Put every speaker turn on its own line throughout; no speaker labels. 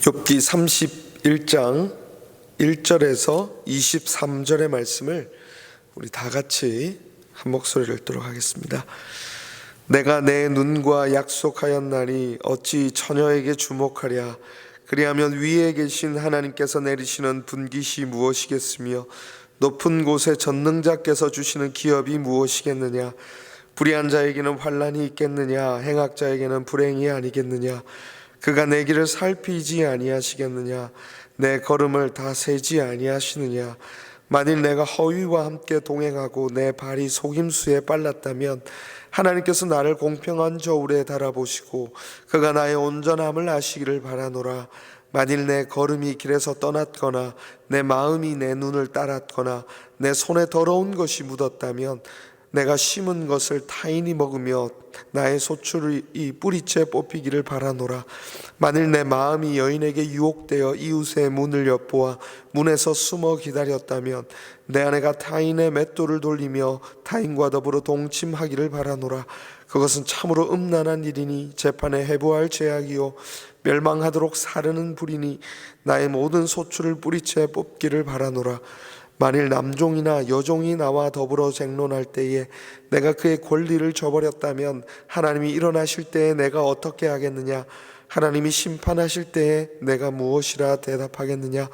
욥기 31장 1절에서 23절의 말씀을 우리 다 같이 한 목소리를 읽도록 하겠습니다. 내가 내 눈과 약속하였나니 어찌 처녀에게 주목하랴. 그리하면 위에 계신 하나님께서 내리시는 분깃이 무엇이겠으며 높은 곳에 전능자께서 주시는 기업이 무엇이겠느냐. 불의한 자에게는 환난이 있겠느냐. 행악자에게는 불행이 아니겠느냐. 그가 내 길을 살피지 아니하시겠느냐. 내 걸음을 다 세지 아니하시느냐. 만일 내가 허위와 함께 동행하고 내 발이 속임수에 빨랐다면 하나님께서 나를 공평한 저울에 달아보시고 그가 나의 온전함을 아시기를 바라노라. 만일 내 걸음이 길에서 떠났거나 내 마음이 내 눈을 따랐거나 내 손에 더러운 것이 묻었다면 내가 심은 것을 타인이 먹으며 나의 소출이 뿌리째 뽑히기를 바라노라. 만일 내 마음이 여인에게 유혹되어 이웃의 문을 엿보아 문에서 숨어 기다렸다면 내 아내가 타인의 맷돌을 돌리며 타인과 더불어 동침하기를 바라노라. 그것은 참으로 음란한 일이니 재판에 해부할 죄악이요 멸망하도록 사르는 불이니 나의 모든 소출을 뿌리째 뽑기를 바라노라. 만일 남종이나 여종이 나와 더불어 쟁론할 때에 내가 그의 권리를 저버렸다면 하나님이 일어나실 때에 내가 어떻게 하겠느냐. 하나님이 심판하실 때에 내가 무엇이라 대답하겠느냐.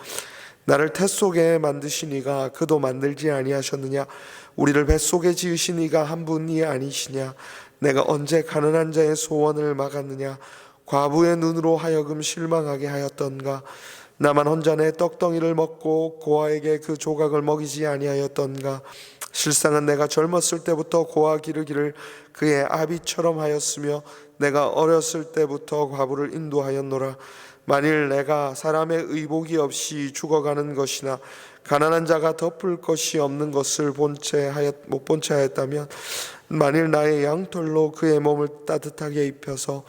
나를 태 속에 만드신 이가 그도 만들지 아니하셨느냐. 우리를 뱃속에 지으신 이가 한 분이 아니시냐. 내가 언제 가난한 자의 소원을 막았느냐. 과부의 눈으로 하여금 실망하게 하였던가. 나만 혼자 내 떡덩이를 먹고 고아에게 그 조각을 먹이지 아니하였던가. 실상은 내가 젊었을 때부터 고아 기르기를 그의 아비처럼 하였으며 내가 어렸을 때부터 과부를 인도하였노라. 만일 내가 사람의 의복이 없이 죽어가는 것이나 가난한 자가 덮을 것이 없는 것을 못 본 채 하였다면 만일 나의 양털로 그의 몸을 따뜻하게 입혀서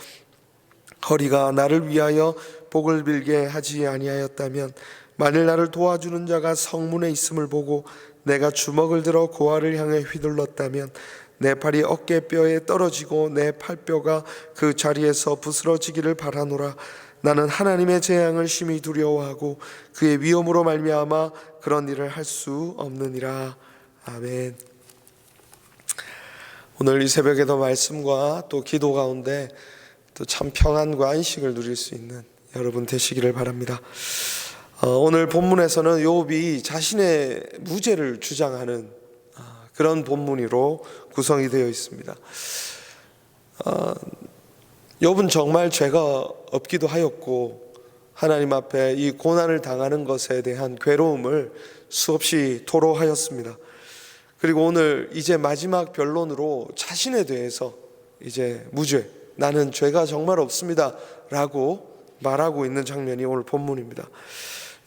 허리가 나를 위하여 복을 빌게 하지 아니하였다면 만일 나를 도와주는 자가 성문에 있음을 보고 내가 주먹을 들어 고아를 향해 휘둘렀다면 내 팔이 어깨뼈에 떨어지고 내 팔뼈가 그 자리에서 부스러지기를 바라노라. 나는 하나님의 재앙을 심히 두려워하고 그의 위엄으로 말미암아 그런 일을 할 수 없느니라. 아멘. 오늘 이 새벽에도 말씀과 또 기도 가운데 또 참 평안과 안식을 누릴 수 있는 여러분 되시기를 바랍니다. 오늘 본문에서는 욥이 자신의 무죄를 주장하는 그런 본문으로 구성이 되어 있습니다. 욥은 정말 죄가 없기도 하였고 하나님 앞에 이 고난을 당하는 것에 대한 괴로움을 수없이 토로하였습니다. 그리고 오늘 이제 마지막 변론으로 자신에 대해서 이제 무죄, 나는 죄가 정말 없습니다 라고 말하고 있는 장면이 오늘 본문입니다.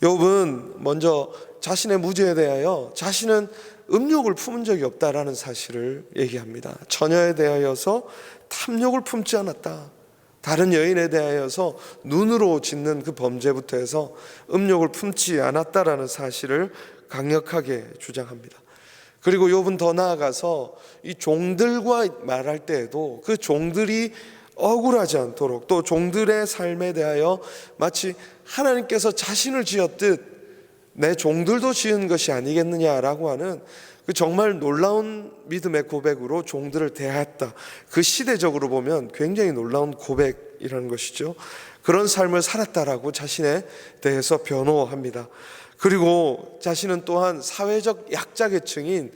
욥은 먼저 자신의 무죄에 대하여 자신은 음욕을 품은 적이 없다라는 사실을 얘기합니다. 처녀에 대하여서 탐욕을 품지 않았다. 다른 여인에 대하여서 눈으로 짓는 그 범죄부터 해서 음욕을 품지 않았다라는 사실을 강력하게 주장합니다. 그리고 욥은 더 나아가서 이 종들과 말할 때에도 그 종들이 억울하지 않도록 또 종들의 삶에 대하여 마치 하나님께서 자신을 지었듯 내 종들도 지은 것이 아니겠느냐라고 하는 그 정말 놀라운 믿음의 고백으로 종들을 대하였다. 그 시대적으로 보면 굉장히 놀라운 고백이라는 것이죠. 그런 삶을 살았다라고 자신에 대해서 변호합니다. 그리고 자신은 또한 사회적 약자계층인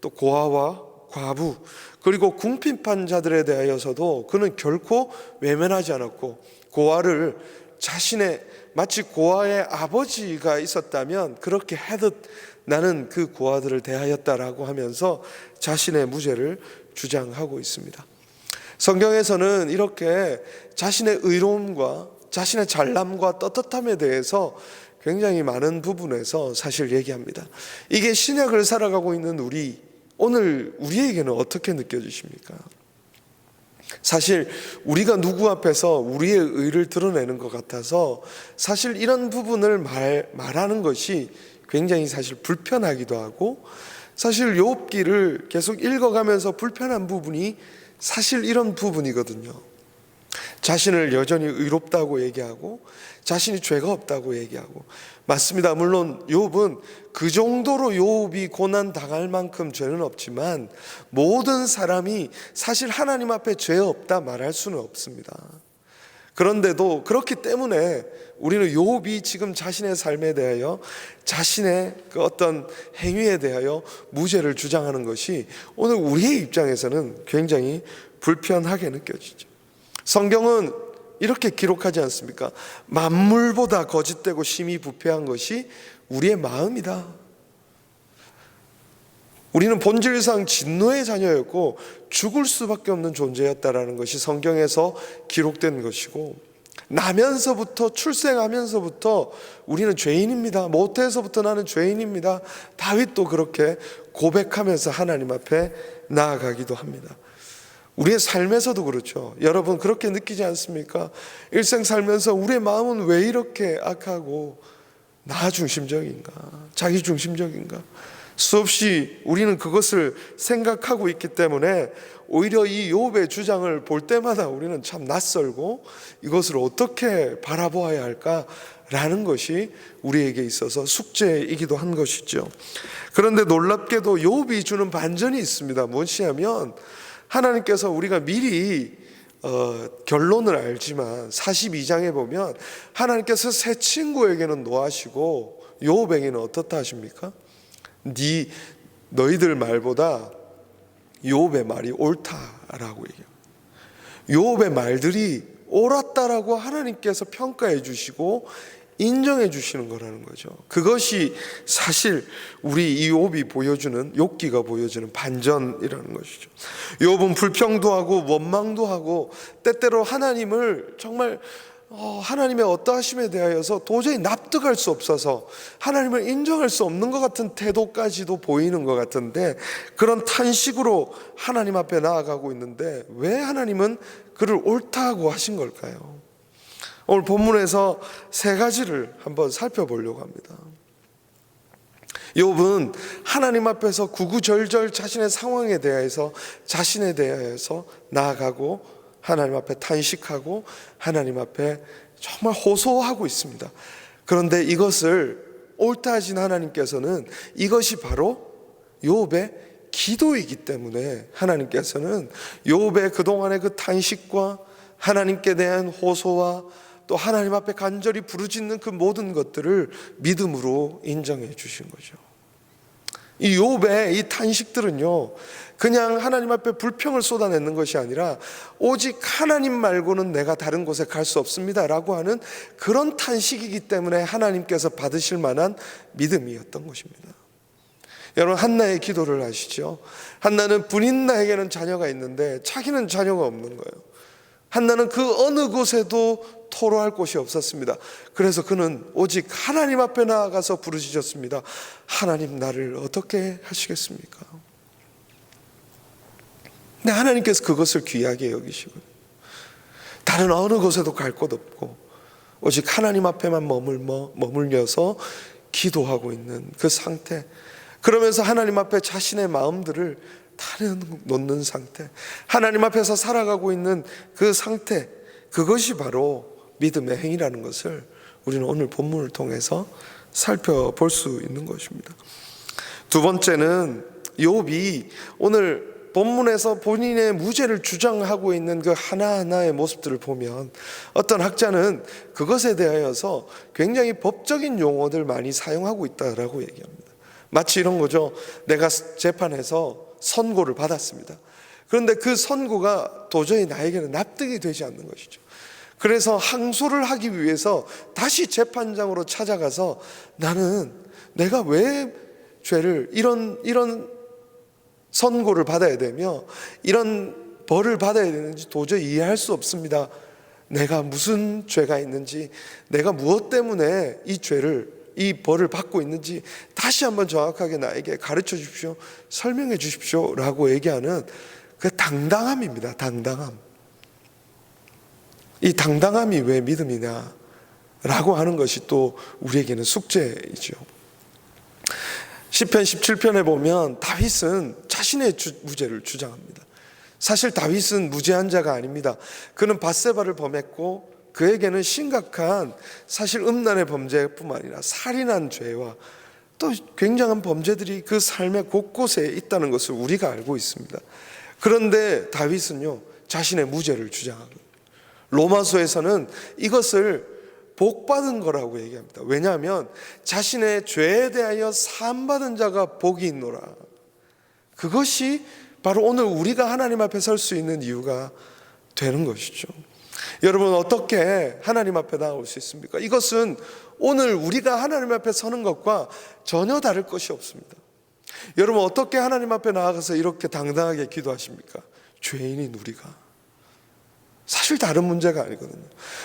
또 고아와 과부 그리고 궁핍한 자들에 대하여서도 그는 결코 외면하지 않았고 고아를 자신의 마치 고아의 아버지가 있었다면 그렇게 하듯 나는 그 고아들을 대하였다라고 하면서 자신의 무죄를 주장하고 있습니다. 성경에서는 이렇게 자신의 의로움과 자신의 잘남과 떳떳함에 대해서 굉장히 많은 부분에서 사실 얘기합니다. 이게 신약을 살아가고 있는 오늘 우리에게는 어떻게 느껴지십니까? 사실 우리가 누구 앞에서 우리의 의를 드러내는 것 같아서 사실 이런 부분을 말하는 것이 굉장히 사실 불편하기도 하고 사실 욥기를 계속 읽어가면서 불편한 부분이 사실 이런 부분이거든요. 자신을 여전히 의롭다고 얘기하고 자신이 죄가 없다고 얘기하고, 맞습니다. 물론 욥은 그 정도로 욥이 고난 당할 만큼 죄는 없지만 모든 사람이 사실 하나님 앞에 죄 없다 말할 수는 없습니다. 그런데도 그렇기 때문에 우리는 욥이 지금 자신의 삶에 대하여, 자신의 그 어떤 행위에 대하여 무죄를 주장하는 것이 오늘 우리의 입장에서는 굉장히 불편하게 느껴지죠. 성경은 이렇게 기록하지 않습니까? 만물보다 거짓되고 심히 부패한 것이 우리의 마음이다. 우리는 본질상 진노의 자녀였고 죽을 수밖에 없는 존재였다라는 것이 성경에서 기록된 것이고, 나면서부터, 출생하면서부터 우리는 죄인입니다. 모태에서부터 나는 죄인입니다. 다윗도 그렇게 고백하면서 하나님 앞에 나아가기도 합니다. 우리의 삶에서도 그렇죠. 여러분 그렇게 느끼지 않습니까? 일생 살면서 우리의 마음은 왜 이렇게 악하고 나 중심적인가, 자기 중심적인가, 수없이 우리는 그것을 생각하고 있기 때문에 오히려 이 욥의 주장을 볼 때마다 우리는 참 낯설고 이것을 어떻게 바라보아야 할까라는 것이 우리에게 있어서 숙제이기도 한 것이죠. 그런데 놀랍게도 욥이 주는 반전이 있습니다. 무엇이냐면, 하나님께서 우리가 미리 결론을 알지만 42장에 보면 하나님께서 새 친구에게는 노하시고 욥에게는 어떻다 하십니까? 너희들 말보다 욥의 말이 옳다라고 얘기해요. 욥의 말들이 옳았다라고 하나님께서 평가해 주시고 인정해 주시는 거라는 거죠. 그것이 사실 우리 이 욥이 보여주는, 욥기가 보여주는 반전이라는 것이죠. 욥은 불평도 하고 원망도 하고 때때로 하나님을 정말 하나님의 어떠하심에 대하여서 도저히 납득할 수 없어서 하나님을 인정할 수 없는 것 같은 태도까지도 보이는 것 같은데, 그런 탄식으로 하나님 앞에 나아가고 있는데 왜 하나님은 그를 옳다고 하신 걸까요? 오늘 본문에서 세 가지를 한번 살펴보려고 합니다. 욥은 하나님 앞에서 구구절절 자신의 상황에 대해서, 자신에 대해서 나아가고 하나님 앞에 탄식하고 하나님 앞에 정말 호소하고 있습니다. 그런데 이것을 옳다 하신 하나님께서는 이것이 바로 욥의 기도이기 때문에 하나님께서는 욥의 그동안의 그 탄식과 하나님께 대한 호소와 또 하나님 앞에 간절히 부르짖는 그 모든 것들을 믿음으로 인정해 주신 거죠. 이 욥의 이 탄식들은요, 그냥 하나님 앞에 불평을 쏟아내는 것이 아니라 오직 하나님 말고는 내가 다른 곳에 갈 수 없습니다 라고 하는 그런 탄식이기 때문에 하나님께서 받으실 만한 믿음이었던 것입니다. 여러분, 한나의 기도를 아시죠? 한나는 분인나에게는 자녀가 있는데 자기는 자녀가 없는 거예요. 한나는 그 어느 곳에도 토로할 곳이 없었습니다. 그래서 그는 오직 하나님 앞에 나아가서 부르짖었습니다. 하나님, 나를 어떻게 하시겠습니까? 근데 하나님께서 그것을 귀하게 여기시고 다른 어느 곳에도 갈 곳 없고 오직 하나님 앞에만 머물려서 기도하고 있는 그 상태, 그러면서 하나님 앞에 자신의 마음들을 다 놓는 상태, 하나님 앞에서 살아가고 있는 그 상태, 그것이 바로 믿음의 행위라는 것을 우리는 오늘 본문을 통해서 살펴볼 수 있는 것입니다. 두 번째는 욥이 오늘 본문에서 본인의 무죄를 주장하고 있는 그 하나하나의 모습들을 보면 어떤 학자는 그것에 대하여서 굉장히 법적인 용어들 많이 사용하고 있다라고 얘기합니다. 마치 이런 거죠. 내가 재판에서 선고를 받았습니다. 그런데 그 선고가 도저히 나에게는 납득이 되지 않는 것이죠. 그래서 항소를 하기 위해서 다시 재판장으로 찾아가서 나는 내가 왜 죄를 이런 선고를 받아야 되며 이런 벌을 받아야 되는지 도저히 이해할 수 없습니다. 내가 무슨 죄가 있는지, 내가 무엇 때문에 이 벌을 받고 있는지 다시 한번 정확하게 나에게 가르쳐 주십시오, 설명해 주십시오 라고 얘기하는 그 당당함입니다. 당당함. 이 당당함이 왜 믿음이냐 라고 하는 것이 또 우리에게는 숙제이죠. 시편 17편에 보면 다윗은 자신의 무죄를 주장합니다. 사실 다윗은 무죄한 자가 아닙니다. 그는 밧세바를 범했고 그에게는 심각한 사실 음란의 범죄뿐만 아니라 살인한 죄와 또 굉장한 범죄들이 그 삶의 곳곳에 있다는 것을 우리가 알고 있습니다. 그런데 다윗은요, 자신의 무죄를 주장합니다. 로마서에서는 이것을 복받은 거라고 얘기합니다. 왜냐하면 자신의 죄에 대하여 사함받은 자가 복이 있노라. 그것이 바로 오늘 우리가 하나님 앞에 설 수 있는 이유가 되는 것이죠. 여러분, 어떻게 하나님 앞에 나올 수 있습니까? 이것은 오늘 우리가 하나님 앞에 서는 것과 전혀 다를 것이 없습니다. 여러분, 어떻게 하나님 앞에 나아가서 이렇게 당당하게 기도하십니까? 죄인인 우리가. 사실 다른 문제가 아니거든요.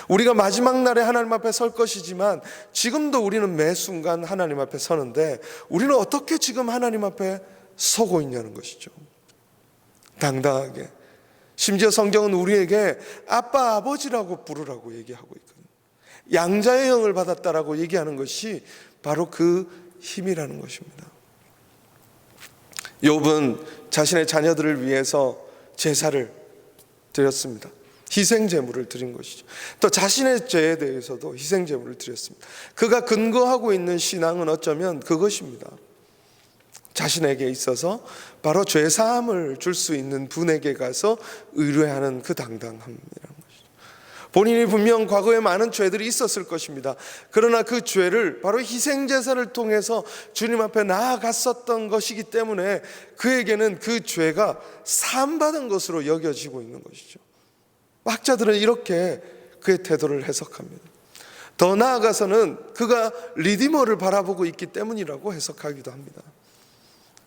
우리가 마지막 날에 하나님 앞에 설 것이지만 지금도 우리는 매 순간 하나님 앞에 서는데 우리는 어떻게 지금 하나님 앞에 서고 있냐는 것이죠. 당당하게. 심지어 성경은 우리에게 아빠, 아버지라고 부르라고 얘기하고 있거든요. 양자의 영을 받았다라고 얘기하는 것이 바로 그 힘이라는 것입니다. 욥은 자신의 자녀들을 위해서 제사를 드렸습니다. 희생제물을 드린 것이죠. 또 자신의 죄에 대해서도 희생제물을 드렸습니다. 그가 근거하고 있는 신앙은 어쩌면 그것입니다. 자신에게 있어서 바로 죄사함을 줄 수 있는 분에게 가서 의뢰하는 그 당당함이라는 것이죠. 본인이 분명 과거에 많은 죄들이 있었을 것입니다. 그러나 그 죄를 바로 희생제사를 통해서 주님 앞에 나아갔었던 것이기 때문에 그에게는 그 죄가 사함받은 것으로 여겨지고 있는 것이죠. 학자들은 이렇게 그의 태도를 해석합니다. 더 나아가서는 그가 리디머를 바라보고 있기 때문이라고 해석하기도 합니다.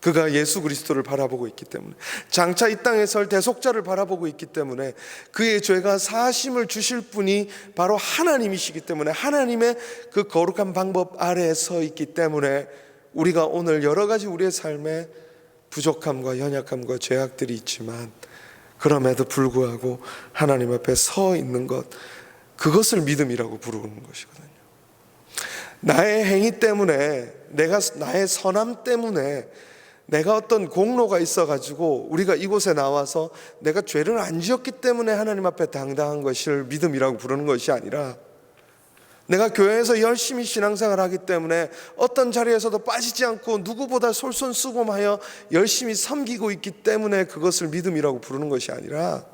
그가 예수 그리스도를 바라보고 있기 때문에, 장차 이 땅에 설 대속자를 바라보고 있기 때문에, 그의 죄가 사하심을 주실 분이 바로 하나님이시기 때문에, 하나님의 그 거룩한 방법 아래에 서 있기 때문에 우리가 오늘 여러 가지 우리의 삶에 부족함과 연약함과 죄악들이 있지만 그럼에도 불구하고 하나님 앞에 서 있는 것, 그것을 믿음이라고 부르는 것이거든요. 나의 행위 때문에, 나의 선함 때문에 내가 어떤 공로가 있어가지고 우리가 이곳에 나와서 내가 죄를 안 지었기 때문에 하나님 앞에 당당한 것을 믿음이라고 부르는 것이 아니라, 내가 교회에서 열심히 신앙생활을 하기 때문에 어떤 자리에서도 빠지지 않고 누구보다 솔선수범하여 열심히 섬기고 있기 때문에 그것을 믿음이라고 부르는 것이 아니라,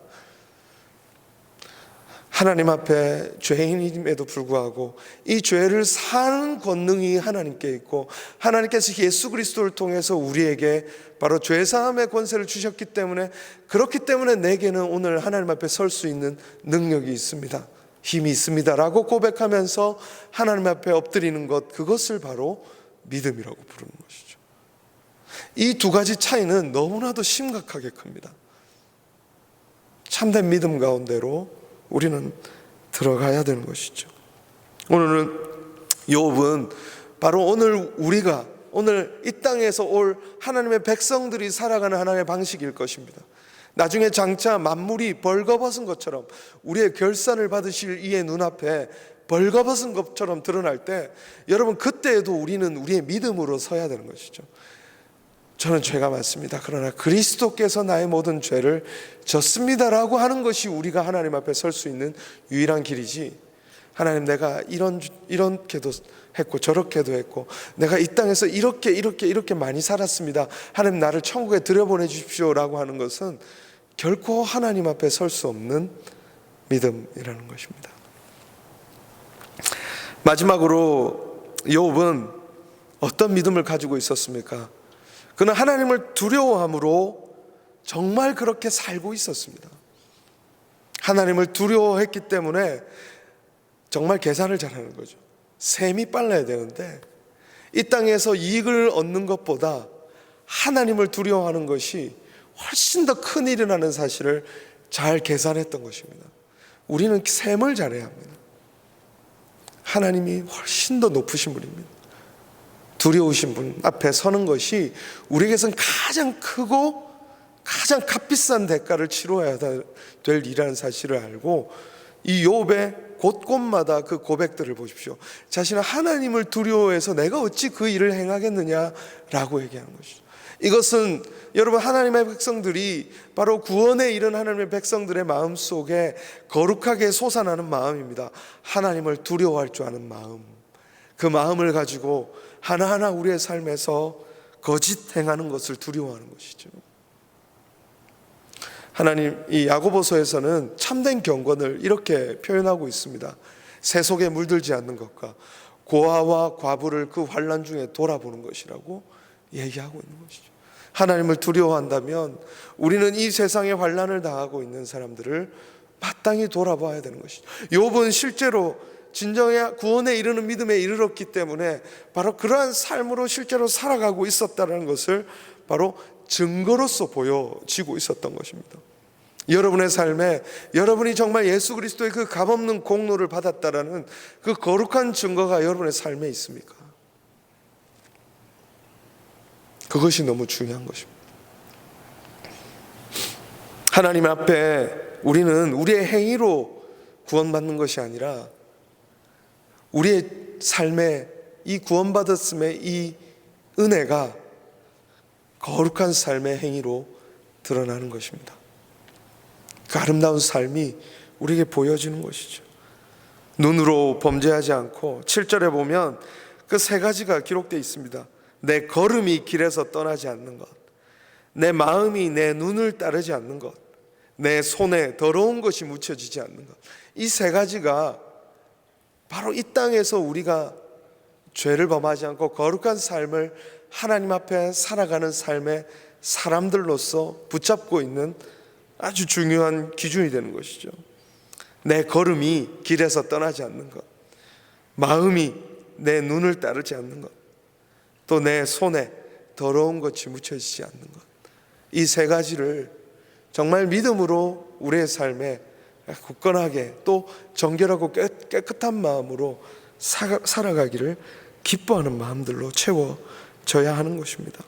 하나님 앞에 죄인임에도 불구하고 이 죄를 사는 권능이 하나님께 있고, 하나님께서 예수 그리스도를 통해서 우리에게 바로 죄사함의 권세를 주셨기 때문에, 그렇기 때문에 내게는 오늘 하나님 앞에 설 수 있는 능력이 있습니다, 힘이 있습니다 라고 고백하면서 하나님 앞에 엎드리는 것, 그것을 바로 믿음이라고 부르는 것이죠. 이 두 가지 차이는 너무나도 심각하게 큽니다. 참된 믿음 가운데로 우리는 들어가야 되는 것이죠. 오늘은 욥은 바로 우리가 오늘 이 땅에서 올 하나님의 백성들이 살아가는 하나님의 방식일 것입니다. 나중에 장차 만물이 벌거벗은 것처럼, 우리의 결산을 받으실 이의 눈앞에 벌거벗은 것처럼 드러날 때, 여러분, 그때에도 우리는 우리의 믿음으로 서야 되는 것이죠. 저는 죄가 많습니다. 그러나 그리스도께서 나의 모든 죄를 졌습니다라고 하는 것이 우리가 하나님 앞에 설 수 있는 유일한 길이지, 하나님, 내가 이렇게도 했고 저렇게도 했고 내가 이 땅에서 이렇게 많이 살았습니다, 하나님 나를 천국에 들여보내 주십시오라고 하는 것은 결코 하나님 앞에 설 수 없는 믿음이라는 것입니다. 마지막으로 욥은 어떤 믿음을 가지고 있었습니까? 그는 하나님을 두려워함으로 정말 그렇게 살고 있었습니다. 하나님을 두려워했기 때문에 정말 계산을 잘하는 거죠. 셈이 빨라야 되는데 이 땅에서 이익을 얻는 것보다 하나님을 두려워하는 것이 훨씬 더 큰 일이라는 사실을 잘 계산했던 것입니다. 우리는 셈을 잘해야 합니다. 하나님이 훨씬 더 높으신 분입니다. 두려우신 분 앞에 서는 것이 우리에게선 가장 크고 가장 값비싼 대가를 치러야 될 일이라는 사실을 알고, 이 욥의 곳곳마다 그 고백들을 보십시오. 자신은 하나님을 두려워해서 내가 어찌 그 일을 행하겠느냐라고 얘기하는 것이죠. 이것은 여러분 하나님의 백성들이 바로 구원에 이른 하나님의 백성들의 마음 속에 거룩하게 솟아나는 마음입니다. 하나님을 두려워할 줄 아는 마음, 그 마음을 가지고 하나하나 우리의 삶에서 거짓 행하는 것을 두려워하는 것이죠. 하나님 이 야고보서에서는 참된 경건을 이렇게 표현하고 있습니다. 새 속에 물들지 않는 것과 고아와 과부를 그 환난 중에 돌아보는 것이라고 얘기하고 있는 것이죠. 하나님을 두려워한다면 우리는 이 세상에 환난을 당하고 있는 사람들을 마땅히 돌아봐야 되는 것이죠. 욥은 실제로 진정의 구원에 이르는 믿음에 이르렀기 때문에 바로 그러한 삶으로 실제로 살아가고 있었다는 것을 바로 증거로서 보여지고 있었던 것입니다. 여러분의 삶에 여러분이 정말 예수 그리스도의 그 값없는 공로를 받았다라는 그 거룩한 증거가 여러분의 삶에 있습니까? 그것이 너무 중요한 것입니다. 하나님 앞에 우리는 우리의 행위로 구원받는 것이 아니라 우리의 삶에 이 구원받았음의 이 은혜가 거룩한 삶의 행위로 드러나는 것입니다. 그 아름다운 삶이 우리에게 보여지는 것이죠. 눈으로 범죄하지 않고 7절에 보면 그 세 가지가 기록되어 있습니다. 내 걸음이 길에서 떠나지 않는 것, 내 마음이 내 눈을 따르지 않는 것, 내 손에 더러운 것이 묻혀지지 않는 것. 이 세 가지가 바로 이 땅에서 우리가 죄를 범하지 않고 거룩한 삶을 하나님 앞에 살아가는 삶의 사람들로서 붙잡고 있는 아주 중요한 기준이 되는 것이죠. 내 걸음이 길에서 떠나지 않는 것, 마음이 내 눈을 따르지 않는 것, 또 내 손에 더러운 것이 묻혀지지 않는 것. 이 세 가지를 정말 믿음으로 우리의 삶에 굳건하게 또 정결하고 깨끗한 마음으로 살아가기를 기뻐하는 마음들로 채워져야 하는 것입니다.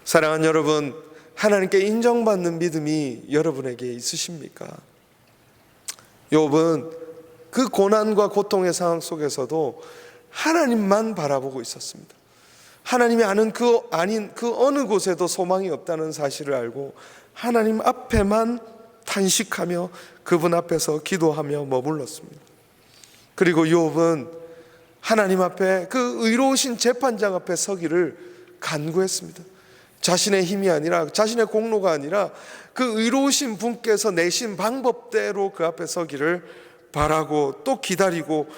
사랑하는 여러분, 하나님께 인정받는 믿음이 여러분에게 있으십니까? 욥은 그 고난과 고통의 상황 속에서도 하나님만 바라보고 있었습니다. 하나님이 아닌 그 어느 곳에도 소망이 없다는 사실을 알고 하나님 앞에만 탄식하며 그분 앞에서 기도하며 머물렀습니다. 그리고 욥은 하나님 앞에 그 의로우신 재판장 앞에 서기를 간구했습니다. 자신의 힘이 아니라, 자신의 공로가 아니라 그 의로우신 분께서 내신 방법대로 그 앞에 서기를 바라고 또 기다리고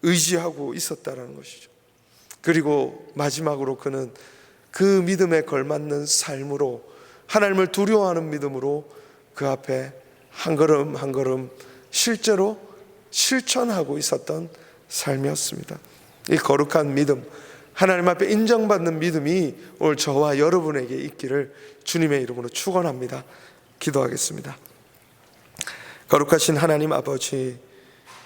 의지하고 있었다는 것이죠. 그리고 마지막으로 그는 그 믿음에 걸맞는 삶으로, 하나님을 두려워하는 믿음으로 그 앞에 한 걸음 한 걸음 실제로 실천하고 있었던 삶이었습니다. 이 거룩한 믿음, 하나님 앞에 인정받는 믿음이 오늘 저와 여러분에게 있기를 주님의 이름으로 축원합니다. 기도하겠습니다. 거룩하신 하나님 아버지,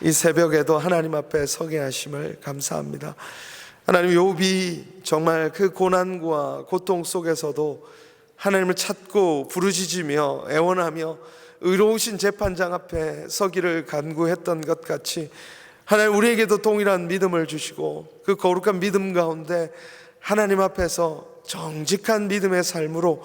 이 새벽에도 하나님 앞에 서게 하심을 감사합니다. 하나님, 욥이 정말 그 고난과 고통 속에서도 하나님을 찾고 부르짖으며 애원하며 의로우신 재판장 앞에 서기를 간구했던 것 같이 하나님, 우리에게도 동일한 믿음을 주시고 그 거룩한 믿음 가운데 하나님 앞에서 정직한 믿음의 삶으로,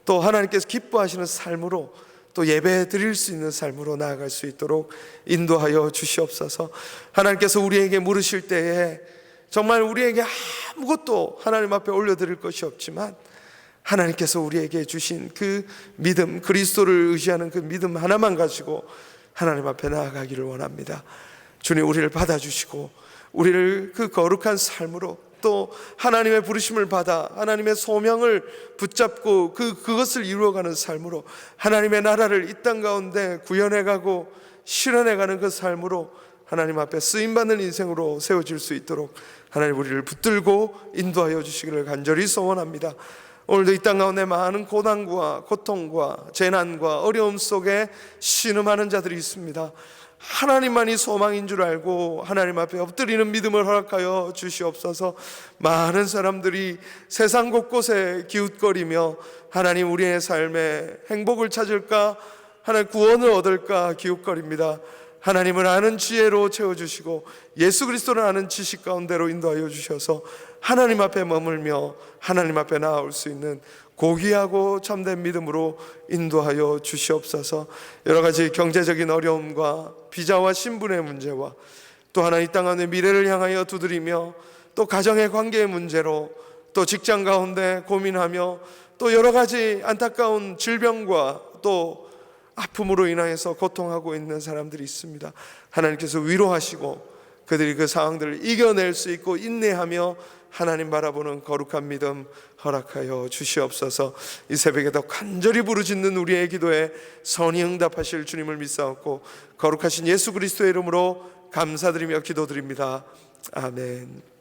또 하나님께서 기뻐하시는 삶으로, 또 예배 드릴 수 있는 삶으로 나아갈 수 있도록 인도하여 주시옵소서. 하나님께서 우리에게 물으실 때에 정말 우리에게 아무것도 하나님 앞에 올려드릴 것이 없지만 하나님께서 우리에게 주신 그 믿음, 그리스도를 의지하는 그 믿음 하나만 가지고 하나님 앞에 나아가기를 원합니다. 주님, 우리를 받아주시고 우리를 그 거룩한 삶으로, 또 하나님의 부르심을 받아 하나님의 소명을 붙잡고 그것을 이루어가는 삶으로, 하나님의 나라를 이 땅 가운데 구현해가고 실현해가는 그 삶으로 하나님 앞에 쓰임받는 인생으로 세워질 수 있도록 하나님, 우리를 붙들고 인도하여 주시기를 간절히 소원합니다. 오늘도 이 땅 가운데 많은 고난과 고통과 재난과 어려움 속에 신음하는 자들이 있습니다. 하나님만이 소망인 줄 알고 하나님 앞에 엎드리는 믿음을 허락하여 주시옵소서. 많은 사람들이 세상 곳곳에 기웃거리며 하나님, 우리의 삶에 행복을 찾을까, 하나님 구원을 얻을까 기웃거립니다. 하나님을 아는 지혜로 채워주시고 예수 그리스도를 아는 지식 가운데로 인도하여 주셔서 하나님 앞에 머물며 하나님 앞에 나아올 수 있는 고귀하고 참된 믿음으로 인도하여 주시옵소서. 여러 가지 경제적인 어려움과 비자와 신분의 문제와 또 하나 이 땅 안의 미래를 향하여 두드리며 또 가정의 관계의 문제로 또 직장 가운데 고민하며 또 여러 가지 안타까운 질병과 또 아픔으로 인하여서 고통하고 있는 사람들이 있습니다. 하나님께서 위로하시고 그들이 그 상황들을 이겨낼 수 있고 인내하며 하나님 바라보는 거룩한 믿음 허락하여 주시옵소서. 이 새벽에 더 간절히 부르짖는 우리의 기도에 선히 응답하실 주님을 믿사옵고 거룩하신 예수 그리스도의 이름으로 감사드리며 기도드립니다. 아멘.